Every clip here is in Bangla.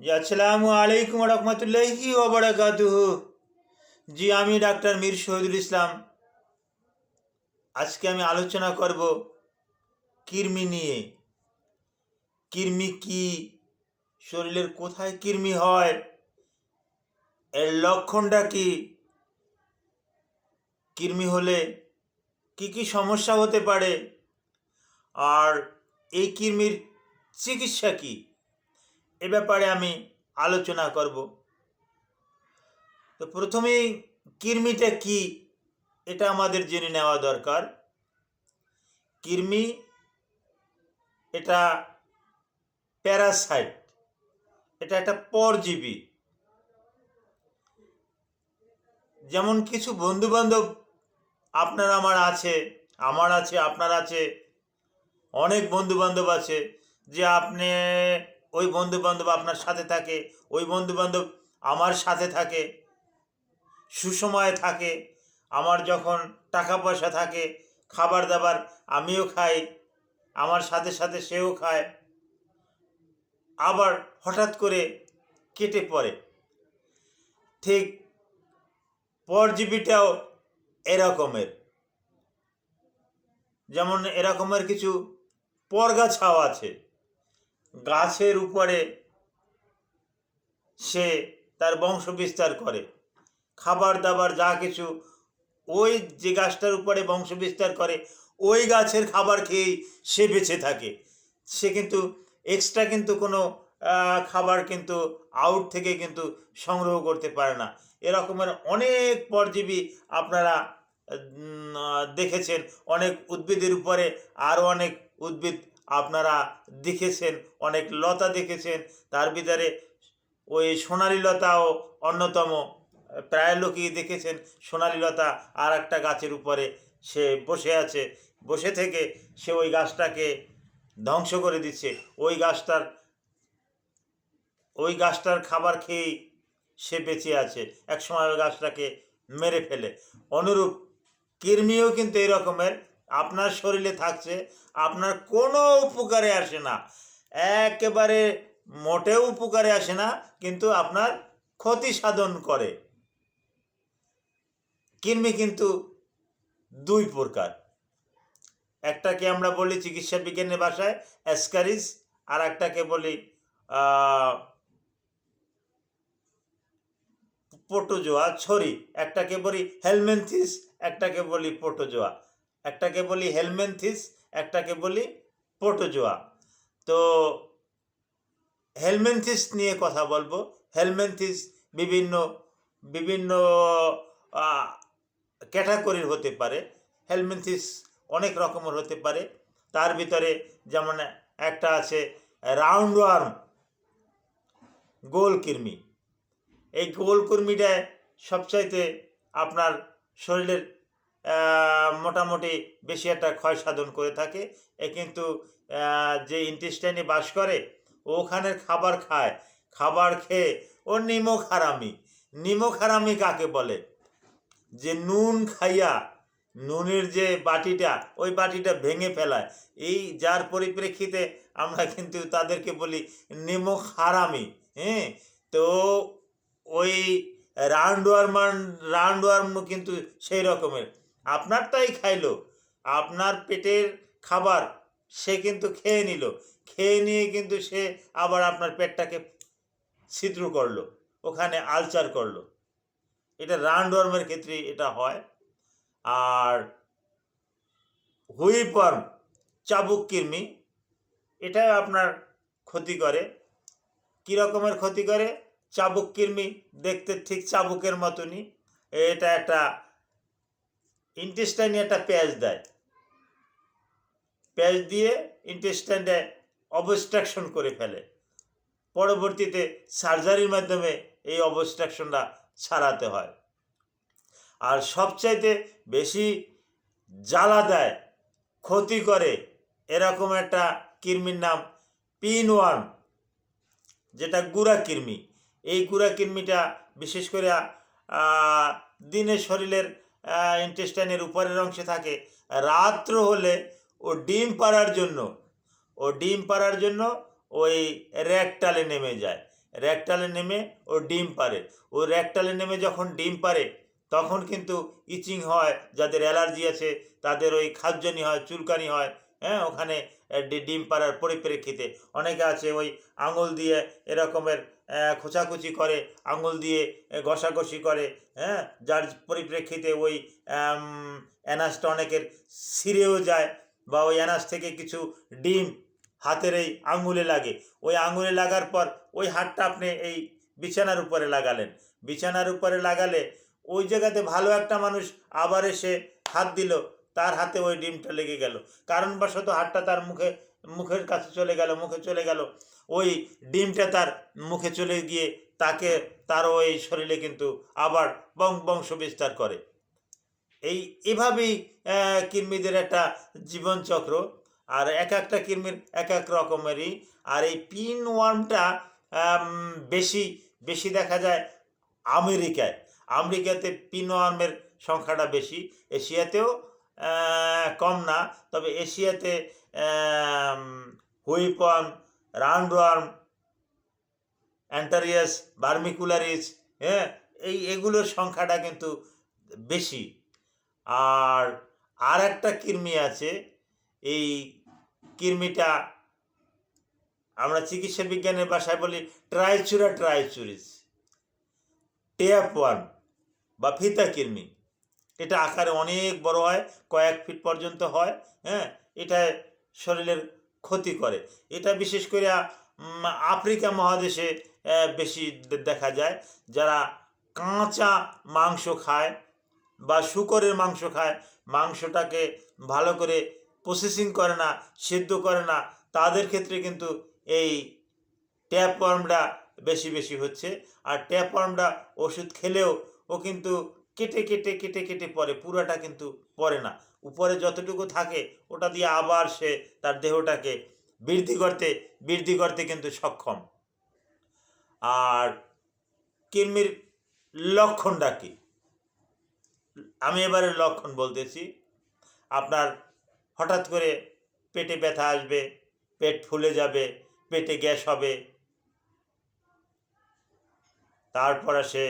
জি আসসালামু আলাইকুম রহমতুল্লাহি ওয়া বারাকাতুহু। জি আমি ডাক্তার মীর শহীদুল ইসলাম। আজকে আমি আলোচনা করব কৃমি নিয়ে। কৃমি কি, শরীরের কোথায় কৃমি হয়, এর লক্ষণটা কি, কৃমি হলে কি কি সমস্যা হতে পারে, আর এই কৃমির চিকিৎসা কি, এ ব্যাপারে আমি আলোচনা করব। তো প্রথমেই কৃমিটা কি এটা আমাদের জেনে নেওয়া দরকার। কৃমি এটা প্যারাসাইট, এটা একটা পরজীবী। যেমন কিছু বন্ধু বান্ধব আপনার আমার আছে, আপনার আছে, অনেক বন্ধু বান্ধব আছে, যে আপনি ওই বন্ধু বান্ধব আপনার সাথে থাকে, ওই বন্ধু বান্ধব আমার সাথে থাকে, সুসময়ে থাকে। আমার যখন টাকা পয়সা থাকে, খাবার দাবার আমিও খাই, আমার সাথে সাথে সেও খায়, আবার হঠাৎ করে কেটে পড়ে। ঠিক পরজীবীটাও এরকমের। যেমন এরকমের কিছু পরগাছাও আছে, গাছের উপরে সে তার বংশ বিস্তার করে, খাবার দাবার যা কিছু ওই যে গাছটার উপরে বংশ বিস্তার করে ওই গাছের খাবার খেয়েই সে বেঁচে থাকে। সে কিন্তু এক্সট্রা কিন্তু কোনো খাবার কিন্তু আউট থেকে কিন্তু সংগ্রহ করতে পারে না। এরকমের অনেক পরজীবী আপনারা দেখেছেন। অনেক উদ্ভিদের উপরে আরও অনেক উদ্ভিদ আপনারা দেখেছেন, অনেক লতা দেখেছেন। তার ভিতরে ওই সোনালী লতাও অন্যতম। প্রায় লোকই দেখেছেন সোনালী লতা আর একটা গাছের উপরে সে বসে আছে, বসে থেকে সে ওই গাছটাকে ধ্বংস করে দিচ্ছে। ওই গাছটার খাবার খেয়েই সে বেঁচে আছে, একসময় ওই গাছটাকে মেরে ফেলে। অনুরূপ কৃমিও কিন্তু এই রকমের, আপনার শরীরে থাকছে, আপনার কোনো উপকারে আসে না, একেবারে মোটেও উপকারে আসে না, কিন্তু আপনার ক্ষতি সাধন করে। কৃমি কিন্তু দুই প্রকার। একটাকে আমরা বলি চিকিৎসা বিজ্ঞানের ভাষায় অ্যাসকারিস, আর একটাকে বলি প্রোটোজোয়া ছড়ি। একটাকে বলি হেলমেন্থিস, একটাকে বলি প্রোটোজোয়া। একটাকে বলি হেলমেন্থিস, একটাকে বলি প্রোটোজোয়া। তো হেলমেন্থিস নিয়ে কথা বলবো। হেলমেন্থিস বিভিন্ন বিভিন্ন ক্যাটাগরির হতে পারে। হেলমেন্থিস অনেক রকমের হতে পারে। তার ভিতরে যেমন একটা আছে রাউন্ড ওয়ার্ম, গোল কৃমি। এই গোল কৃমিটায় সবচাইতে আপনার শরীরের মোটামুটি বেশি একটা ক্ষয় সাধন করে থাকে। এ কিন্তু যে ইন্টেস্টাইনে বাস করে ওখানের খাবার খায়, খাবার খেয়ে ও নিমক হারামি। নিমক হারামি কাকে বলে? যে নুন খাইয়া নুনের যে বাটিটা, ওই বাটিটা ভেঙে ফেলায়, এই যার পরিপ্রেক্ষিতে আমরা কিন্তু তাদেরকে বলি নিমক হারামি। হ্যাঁ, তো ওই রাউন্ড ওয়ার্ম কিন্তু সেই রকমের। আপনার তাই খাইলো, আপনার পেটের খাবার সে কিন্তু খেয়ে নিল, খেয়ে নিয়ে কিন্তু সে আবার আপনার পেটটাকে ছিদ্র করলো, ওখানে আলচার করলো। এটা রাউন্ডওয়ার্মের ক্ষেত্রে এটা হয়। আর হুইপওয়ার্ম, চাবুক কৃমি, এটা আপনার ক্ষতি করে। কী রকমের ক্ষতি করে? চাবুক কৃমি দেখতে ঠিক চাবুকের মতনই। এটা একটা ইন্টেস্টাইনে একটা প্যাঁচ দেয়, প্যাঁচ দিয়ে ইন্টেস্টাইনে অবস্ট্রাকশন করে ফেলে। পরবর্তীতে সার্জারির মাধ্যমে এই অবস্ট্রাকশনটা ছাড়াতে হয়। আর সবচাইতে বেশি জ্বালা দেয়, ক্ষতি করে এরকম একটা কৃমির নাম পিনওয়ার্ম, যেটা গুড়া কৃমি। এই গুড়া কৃমিটা বিশেষ করে দিনে শরীরের ইন্টেস্টাইনের উপরের অংশে থাকে, রাত্র হলে ও ডিম পাড়ার জন্য ওই রেকটালে নেমে যায়। রেকটালে নেমে ও ডিম পারে। ও রেকটালে নেমে যখন ডিম পারে তখন কিন্তু ইচিং হয়, যাদের অ্যালার্জি আছে তাদের ওই খাদ্যনি হয়, চুলকানি হয়, হ্যাঁ, ওখানে ডিম পাড়ার পরিপ্রেক্ষিতে। অনেকে আছে ওই আঙুল দিয়ে এরকমের খোঁচাখুচি করে, আঙুল দিয়ে ঘষাঘষি করে, হ্যাঁ, যার পরিপ্রেক্ষিতে ওই অ্যানাসটা অনেকের ছিঁড়েও যায়, বা ওই অ্যানাস থেকে কিছু ডিম হাতের এই আঙুলে লাগে। ওই আঙুলে লাগার পর ওই হাতটা আপনি এই বিছানার উপরে লাগালেন, বিছানার উপরে লাগালে ওই জায়গাতে ভালো একটা মানুষ আবার এসে হাত দিল, তার হাতে ওই ডিমটা লেগে গেল, কারণবশত হাতটা তার মুখের কাছে চলে গেল, মুখে চলে গেল, ওই ডিমটা তার মুখে চলে গিয়ে তার ওই শরীরে কিন্তু আবার বংশ বিস্তার করে। এভাবেই কৃমিদের একটা জীবনচক্র। আর এক একটা কৃমির এক এক রকমেরই। আর এই পিন ওয়ার্মটা বেশি বেশি দেখা যায় আমেরিকায়। আমেরিকাতে পিন ওয়ার্মের সংখ্যাটা বেশি, এশিয়াতেও কম না, তবে এশিয়াতে হুইপ ওয়ার্ম, রাউন্ড ওয়ার্ম, অ্যান্টারিয়াস ভার্মিকুলারিস, হ্যাঁ, এগুলোর সংখ্যাটা কিন্তু বেশি। আর একটা কৃমি আছে, এই কৃমিটা আমরা চিকিৎসা বিজ্ঞানের ভাষায় বলি ট্রাইচুরা ট্রাইচুরিস, টেপ ওয়ার্ম বা ফিতা কৃমি। এটা আকারে অনেক বড় হয়, কয়েক ফিট পর্যন্ত হয়, হ্যাঁ, এটা শরীরের ক্ষতি করে। এটা বিশেষ করে আফ্রিকা মহাদেশে বেশি দেখা যায়। যারা কাঁচা মাংস খায় বা শূকরের মাংস খায়, মাংসটাকে ভালো করে প্রসেসিং করে না, সেদ্ধ করে না, তাদের ক্ষেত্রে কিন্তু এই ট্যাপ ওয়ার্মটা বেশি বেশি হচ্ছে। আর ট্যাপ ওয়ার্মটা ওষুধ খেলেও ও কিন্তু কেটে কেটে কেটে কেটে পড়ে, পুরাটা কিন্তু পড়ে না, উপরে যতটুকু থাকে ওটা দিয়ে আবার সে তার দেহটাকে বৃদ্ধি করতে কিন্তু সক্ষম। আর কৃমির লক্ষণটা কী, আমি এবারে লক্ষণ বলতেছি। আপনার হঠাৎ করে পেটে ব্যথা আসবে, পেট ফুলে যাবে, পেটে গ্যাস হবে, তারপর আসে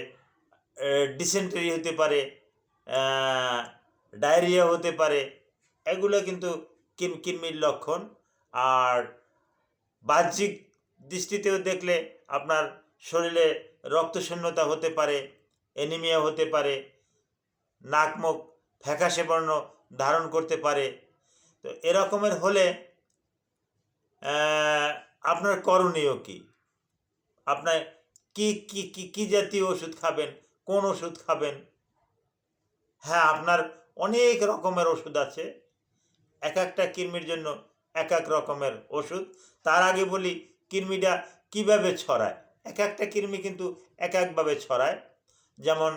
ডিসেন্টারি হতে পারে, ডায়রিয়া হতে পারে, এগুলো কিন্তু কৃমির লক্ষণ। আর বাহ্যিক দৃষ্টিতেও দেখলে আপনার শরীরে রক্তশূন্যতা হতে পারে, অ্যানিমিয়া হতে পারে, নাক মুখ ফ্যাকাশে বর্ণ ধারণ করতে পারে। তো এরকমের হলে আপনার করণীয় কী? আপনার কি জাতীয় ওষুধ খাবেন, কোন ওষুধ খাবেন? হ্যাঁ, আপনার অনেক রকমের ওষুধ আছে, এক একটা কৃমির জন্য এক এক রকমের ওষুধ। তার আগে বলি কৃমিটা কিভাবে ছড়ায়। এক একটা কৃমি কিন্তু এক একভাবে ছড়ায়। যেমন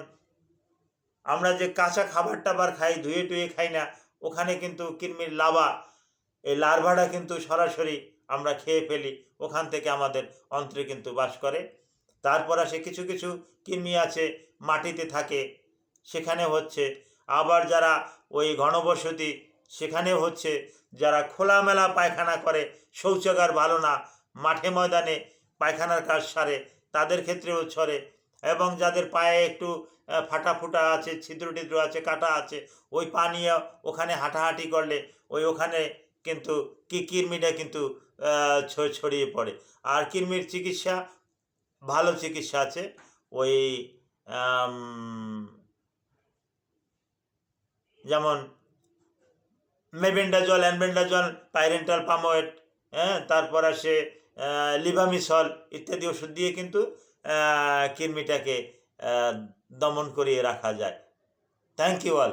আমরা যে কাঁচা খাবার টাবার খাই, ধুয়ে টুয়ে খাই না, ওখানে কিন্তু কৃমির এই লার্ভাটা কিন্তু সরাসরি আমরা খেয়ে ফেলি, ওখান থেকে আমাদের অন্ত্রে কিন্তু বাস করে। তারপর আসে কিছু কিছু কৃমি আছে মাটিতে থাকে, সেখানে হচ্ছে। আবার যারা ওই ঘনবসতি সেখানে হচ্ছে। যারা খোলামেলা পায়খানা করে, শৌচাগার ভালো না, মাঠে ময়দানে পায়খানার কাজ সারে, তাদের ক্ষেত্রেও ছড়ে। এবং যাদের পায়ে একটু ফাটা ফুটা আছে, ছিদ্র টিদ্র আছে, কাটা আছে, ওই পা নিয়ে ওখানে হাঁটাহাঁটি করলে ওখানে কিন্তু কৃমিটা কিন্তু ছড়িয়ে পড়ে। আর কৃমির চিকিৎসা, ভালো চিকিৎসা আছে। ওই যেমন মেবেন্ডাজল, অ্যানবেন্ডাজল, পাইরেন্টাল পামোয়েট, হ্যাঁ, তারপর আসে লিভামিসল ইত্যাদি ওষুধ দিয়ে কিন্তু কৃমিটাকে দমন করিয়ে রাখা যায়। Thank you all.